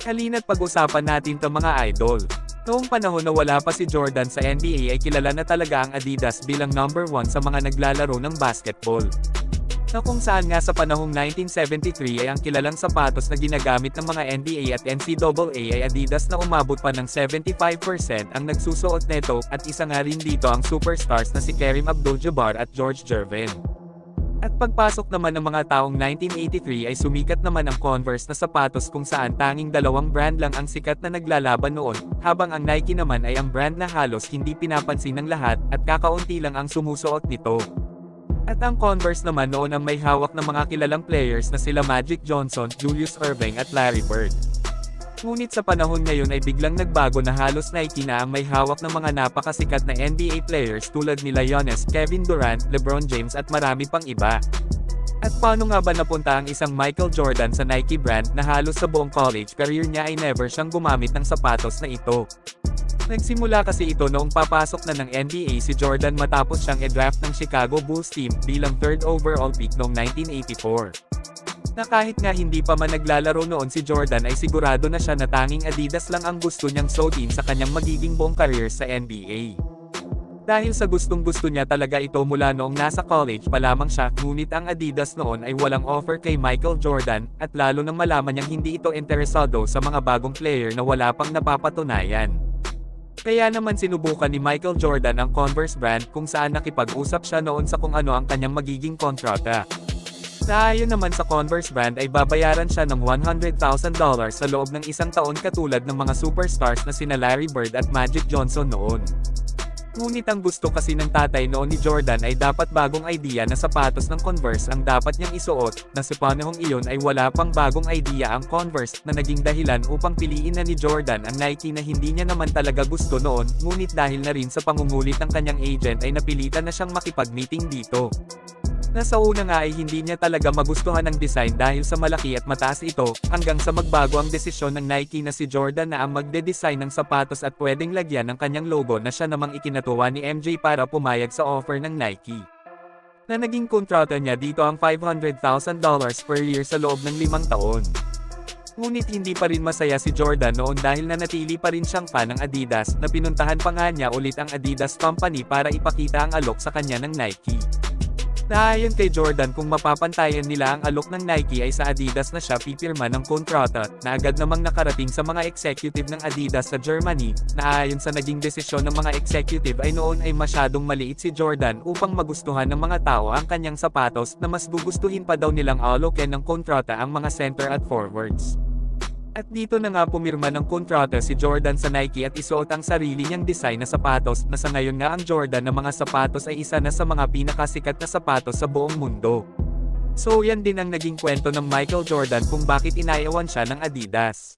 Halina't pag-usapan natin 'to mga idol. Noong panahon na wala pa si Jordan sa NBA ay kilala na talaga ang Adidas bilang number 1 sa mga naglalaro ng basketball. Na kung saan nga sa panahong 1973 ay ang kilalang sapatos na ginagamit ng mga NBA at NCAA ay Adidas na umabot pa ng 75% ang nagsusuot nito, at isa nga rin dito ang superstars na si Kareem Abdul-Jabbar at George Gervin. At pagpasok naman ng mga taong 1983 ay sumikat naman ang Converse na sapatos kung saan tanging dalawang brand lang ang sikat na naglalaban noon, habang ang Nike naman ay ang brand na halos hindi pinapansin ng lahat, at kakaunti lang ang sumusuot nito. At ang Converse naman noon ang may hawak ng mga kilalang players na sila Magic Johnson, Julius Erving at Larry Bird. Ngunit sa panahon ngayon ay biglang nagbago na halos Nike na ang may hawak ng mga napakasikat na NBA players tulad nila Giannis, Kevin Durant, LeBron James at marami pang iba. At paano nga ba napunta ang isang Michael Jordan sa Nike brand na halos sa buong college career niya ay never siyang gumamit ng sapatos na ito? Nagsimula kasi ito noong papasok na ng NBA si Jordan matapos siyang i-draft ng Chicago Bulls team bilang 3rd overall pick noong 1984. Na kahit nga hindi pa man naglalaro noon si Jordan ay sigurado na siya na tanging Adidas lang ang gusto niyang suotin sa kanyang magiging buong career sa NBA. Dahil sa gustong-gusto niya talaga ito mula noong nasa college pa lamang siya, ngunit ang Adidas noon ay walang offer kay Michael Jordan, at lalo nang malaman niyang hindi ito interesado sa mga bagong player na wala pang napapatunayan. Kaya naman sinubukan ni Michael Jordan ang Converse brand kung saan nakipag-usap siya noon sa kung ano ang kanyang magiging kontrata. Ayon naman sa Converse brand ay babayaran siya ng $100,000 sa loob ng isang taon katulad ng mga superstars na sina Larry Bird at Magic Johnson noon. Ngunit ang gusto kasi ng tatay noon ni Jordan ay dapat bagong idea na sapatos ng Converse ang dapat niyang isuot, na sa panahong iyon ay wala pang bagong idea ang Converse, na naging dahilan upang piliin na ni Jordan ang Nike na hindi niya naman talaga gusto noon, ngunit dahil na rin sa pangungulit ng kanyang agent ay napilitan na siyang makipag-meeting dito. Nasa una nga ay hindi niya talaga magustuhan ang design dahil sa malaki at mataas ito, hanggang sa magbago ang desisyon ng Nike na si Jordan na ang magde-design ng sapatos at pwedeng lagyan ng kanyang logo, na siya namang ikinatuwa ni MJ para pumayag sa offer ng Nike. Na naging kontrata niya dito ang $500,000 per year sa loob ng 5 taon. Ngunit hindi pa rin masaya si Jordan noon dahil nanatili pa rin siyang fan ng Adidas, na pinuntahan pa nga niya ulit ang Adidas Company para ipakita ang alok sa kanya ng Nike. Ayon kay Jordan, kung mapapantayan nila ang alok ng Nike ay sa Adidas na siya pipirma ng kontrata, na agad namang nakarating sa mga executive ng Adidas sa Germany, na ayon sa naging desisyon ng mga executive ay noon ay masyadong maliit si Jordan upang magustuhan ng mga tao ang kanyang sapatos, na mas gugustuhin pa daw nilang alokin ng kontrata ang mga center at forwards. At dito na nga pumirma ng kontrata si Jordan sa Nike at isuot ang sarili niyang design na sapatos, na sa ngayon nga ang Jordan na mga sapatos ay isa na sa mga pinakasikat na sapatos sa buong mundo. So yan din ang naging kwento ng Michael Jordan kung bakit inayawan siya ng Adidas.